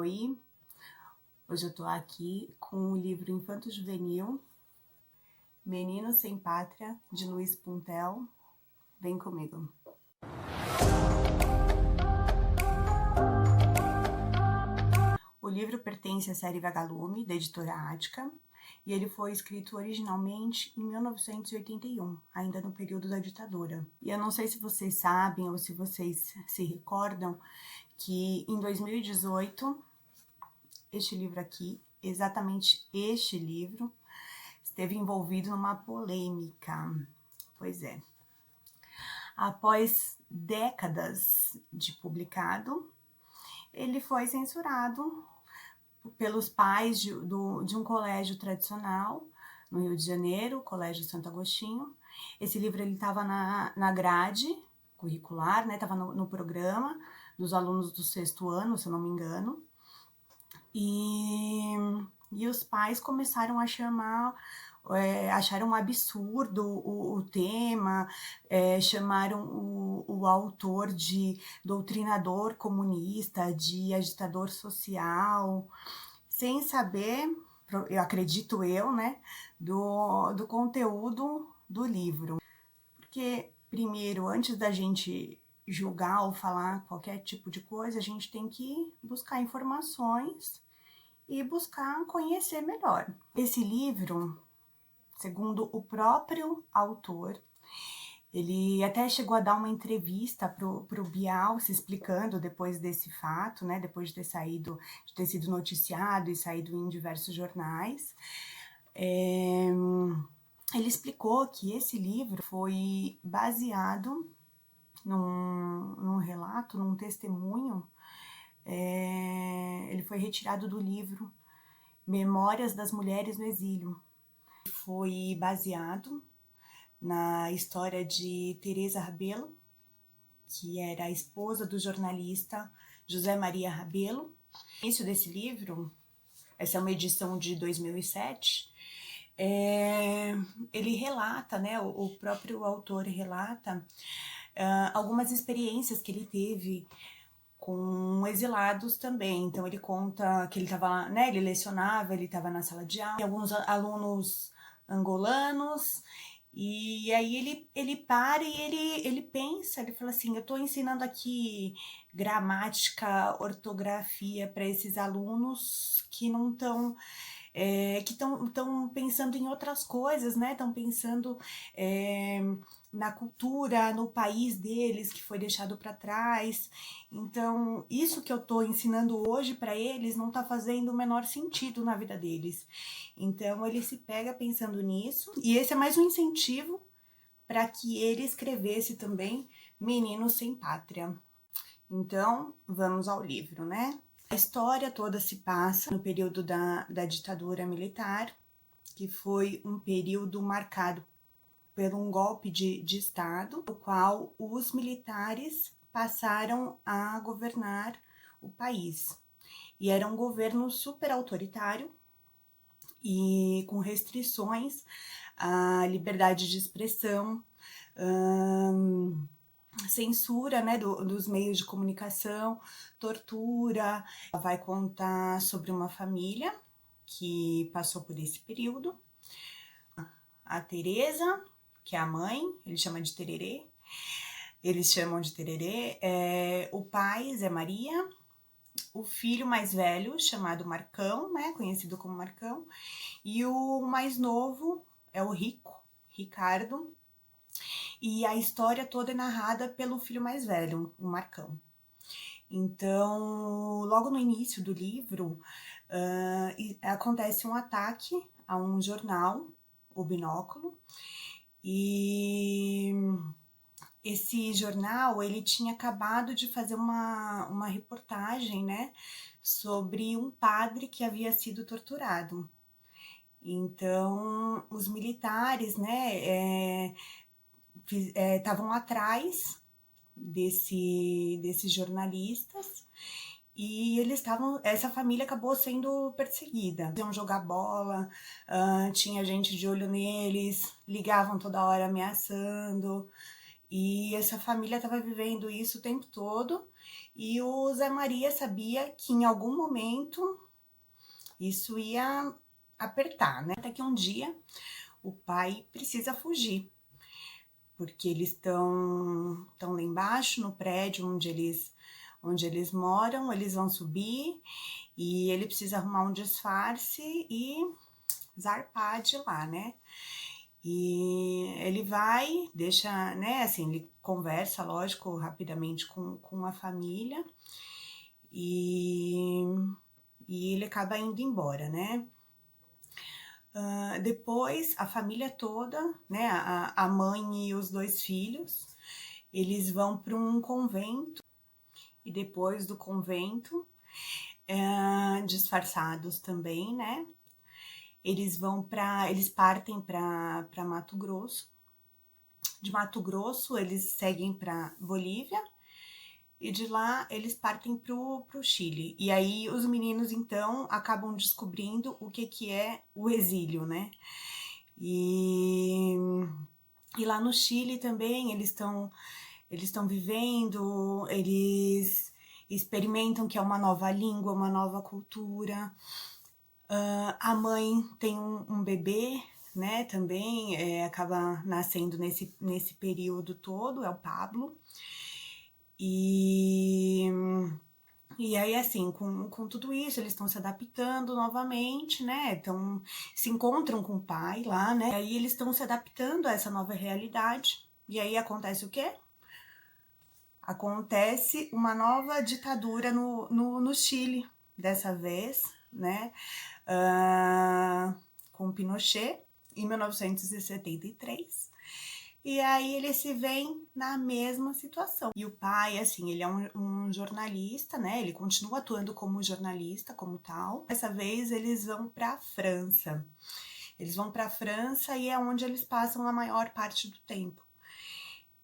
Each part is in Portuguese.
Oi, hoje eu tô aqui com o livro Infanto Juvenil, Menino Sem Pátria, de Luiz Puntel. Vem comigo. O livro pertence à série Vagalume, da editora Ática, e ele foi escrito originalmente em 1981, ainda no período da ditadura. E eu não sei se vocês sabem ou se vocês se recordam que em 2018, este livro aqui, exatamente este livro, esteve envolvido numa polêmica. Pois é. Após décadas de publicado, ele foi censurado pelos pais de um colégio tradicional no Rio de Janeiro, o Colégio Santo Agostinho. Esse livro estava na grade curricular, né? Estava no programa dos alunos do 6º ano, se eu não me engano. E os pais começaram a acharam um absurdo o tema, chamaram o autor de doutrinador comunista, de agitador social, sem saber, eu acredito eu, né, do conteúdo do livro. Porque, primeiro, antes da gente julgar ou falar qualquer tipo de coisa, a gente tem que buscar informações e buscar conhecer melhor. Esse livro, segundo o próprio autor, ele até chegou a dar uma entrevista pro Bial, se explicando depois desse fato, né? Depois de ter sido noticiado e saído em diversos jornais. Ele explicou que esse livro foi baseado num relato, num testemunho. Ele foi retirado do livro Memórias das Mulheres no Exílio. Foi baseado na história de Teresa Rabelo, que era a esposa do jornalista José Maria Rabelo. No início desse livro, essa é uma edição de 2007, ele relata, né, o próprio autor relata algumas experiências que ele teve com exilados também. Então ele conta que ele estava, né, ele lecionava, ele estava na sala de aula, alguns alunos angolanos, e aí ele para e ele pensa, ele fala assim, eu estou ensinando aqui gramática, ortografia para esses alunos que não estão que estão pensando em outras coisas, né? Estão pensando na cultura, no país deles que foi deixado para trás. Então, isso que eu estou ensinando hoje para eles não está fazendo o menor sentido na vida deles. Então, ele se pega pensando nisso, e esse é mais um incentivo para que ele escrevesse também Menino Sem Pátria. Então, vamos ao livro, né? A história toda se passa no período da ditadura militar, que foi um período marcado por um golpe de Estado, no qual os militares passaram a governar o país. E era um governo super autoritário e com restrições à liberdade de expressão, censura, né, dos meios de comunicação, tortura. Vai contar sobre uma família que passou por esse período. A Teresa, que é a mãe, ele chama de Tererê, eles chamam de Tererê, o pai, Zé Maria, o filho mais velho, chamado Marcão, né, conhecido como Marcão, e o mais novo é o Ricardo, e a história toda é narrada pelo filho mais velho, o Marcão. Então, logo no início do livro, acontece um ataque a um jornal, o Binóculo, e esse jornal, ele tinha acabado de fazer uma reportagem, né, sobre um padre que havia sido torturado. Então, os militares, né, estavam atrás desses jornalistas, e essa família acabou sendo perseguida. Iam jogar bola, tinha gente de olho neles, ligavam toda hora ameaçando, e essa família estava vivendo isso o tempo todo, E o Zé Maria sabia que em algum momento isso ia apertar, né? Até que um dia o pai precisa fugir, porque eles estão lá embaixo no prédio onde eles moram, eles vão subir e ele precisa arrumar um disfarce e zarpar de lá, né? E ele vai, deixa, né, assim, ele conversa, lógico, rapidamente com a família e ele acaba indo embora, né? Depois, a família toda, né, a mãe e os 2 filhos, eles vão para um convento e depois do convento, disfarçados também, né? Eles partem para Mato Grosso. De Mato Grosso, eles seguem para Bolívia e de lá eles partem pro Chile. E aí os meninos, então, acabam descobrindo o que é o exílio, né? E lá no Chile também eles estão vivendo, eles experimentam que é uma nova língua, uma nova cultura. A mãe tem um bebê, né, também, acaba nascendo nesse período todo, é o Pablo. E aí, assim, com tudo isso, eles estão se adaptando novamente, né? Então, se encontram com o pai lá, né? E aí eles estão se adaptando a essa nova realidade. E aí acontece o quê? Acontece uma nova ditadura no Chile, dessa vez, né? Com Pinochet, em 1973. E aí eles se veem na mesma situação. E o pai, assim, ele é um jornalista, né? Ele continua atuando como jornalista, como tal. Dessa vez eles vão para a França. Eles vão para a França e é onde eles passam a maior parte do tempo.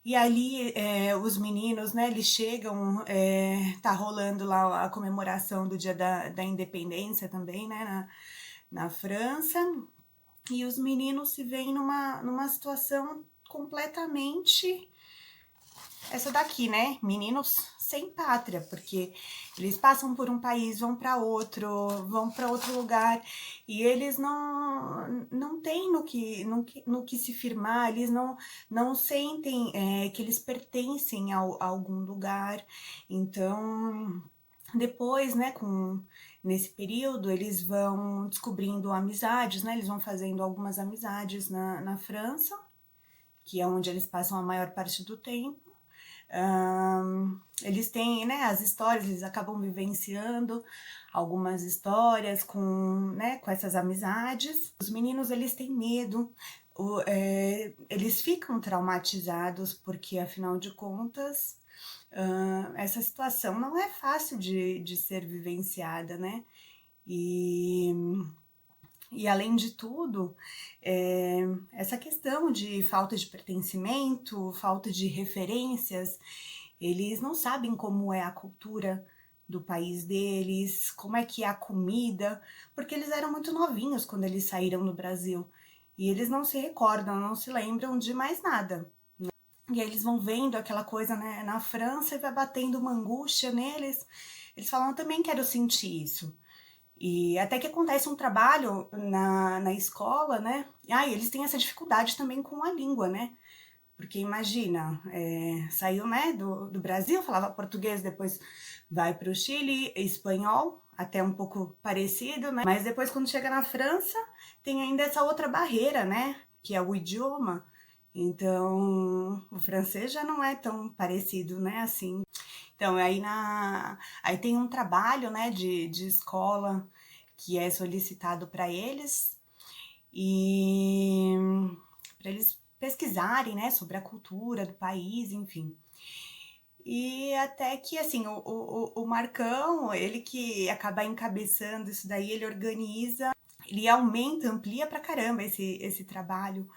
E ali os meninos, né, eles chegam, tá rolando lá a comemoração do dia da independência também, né, na França. E os meninos se veem numa situação completamente essa daqui, né? Meninos sem pátria, porque eles passam por um país, vão para outro lugar e eles não têm no que se firmar, eles não sentem que eles pertencem a algum lugar. Então, depois, né, nesse período, eles vão descobrindo amizades, né? Eles vão fazendo algumas amizades na França, que é onde eles passam a maior parte do tempo. Eles têm, né, as histórias, eles acabam vivenciando algumas histórias né, com essas amizades. Os meninos, eles têm medo, eles ficam traumatizados, porque, afinal de contas, essa situação não é fácil de ser vivenciada, né? E além de tudo, essa questão de falta de pertencimento, falta de referências, eles não sabem como é a cultura do país deles, como é que é a comida, porque eles eram muito novinhos quando eles saíram do Brasil. E eles não se recordam, não se lembram de mais nada. E aí eles vão vendo aquela coisa, né, na França e vai batendo uma angústia neles. Eles falam, eu também quero sentir isso. E até que acontece um trabalho na escola, né? E eles têm essa dificuldade também com a língua, né? Porque imagina, saiu, né, do Brasil, falava português, depois vai para o Chile, espanhol, até um pouco parecido, né? Mas depois, quando chega na França, tem ainda essa outra barreira, né? Que é o idioma. Então, o francês já não é tão parecido, né, assim. Então, aí tem um trabalho, né, de escola que é solicitado para eles e para eles pesquisarem, né, sobre a cultura do país, enfim. E até que, assim, o Marcão, ele que acaba encabeçando isso daí, ele organiza, ele aumenta, amplia pra caramba esse trabalho.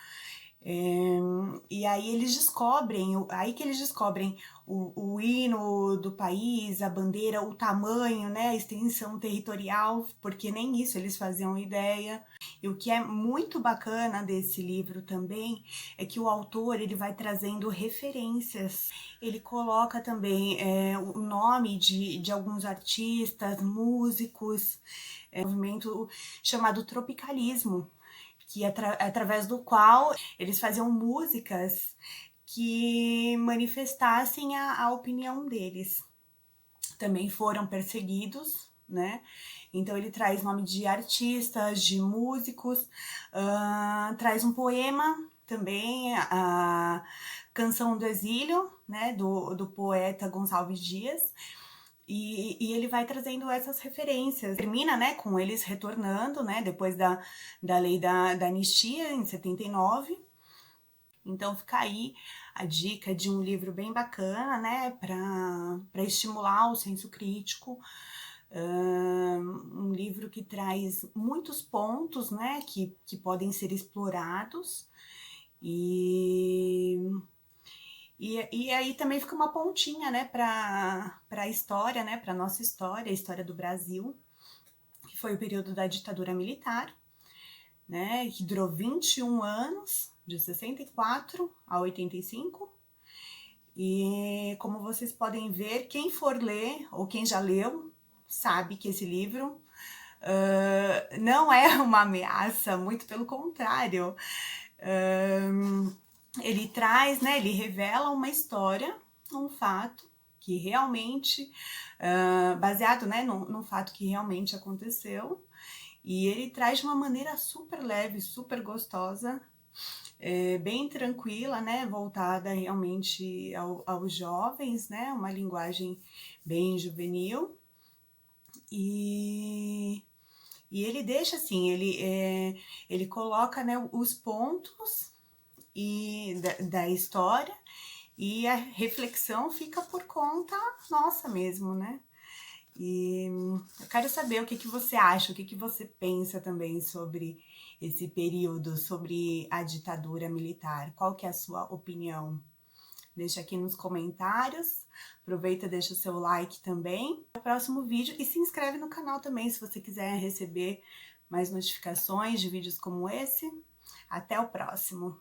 E aí eles descobrem, aí que eles descobrem o hino do país, a bandeira, o tamanho, né, a extensão territorial, porque nem isso eles faziam ideia. E o que é muito bacana desse livro também é que o autor ele vai trazendo referências. Ele coloca também o nome de alguns artistas, músicos, um movimento chamado tropicalismo, que através do qual eles faziam músicas que manifestassem a opinião deles. Também foram perseguidos, né? Então ele traz nome de artistas, de músicos, traz um poema também, a Canção do Exílio, né, do poeta Gonçalves Dias, e ele vai trazendo essas referências. Termina, né, com eles retornando, né, depois da lei da anistia, em 79. Então fica aí a dica de um livro bem bacana, né, para estimular o senso crítico. Um livro que traz muitos pontos, né, que podem ser explorados. E aí também fica uma pontinha, né, para a história, né, para nossa história, a história do Brasil, que foi o período da ditadura militar, né, que durou 21 anos, de 64 a 85. E como vocês podem ver, quem for ler, ou quem já leu, sabe que esse livro não é uma ameaça, muito pelo contrário. Ele traz, né, ele revela uma história, um fato que realmente, baseado, né, num fato que realmente aconteceu, e ele traz de uma maneira super leve, super gostosa, bem tranquila, né, voltada realmente aos jovens, né, uma linguagem bem juvenil, e ele deixa assim, ele coloca, né, os pontos da história, e a reflexão fica por conta nossa mesmo, né? E eu quero saber o que você acha, o que você pensa também sobre esse período, sobre a ditadura militar. Qual que é a sua opinião? Deixa aqui nos comentários, aproveita e deixa o seu like também. No próximo vídeo, e se inscreve no canal também se você quiser receber mais notificações de vídeos como esse. Até o próximo!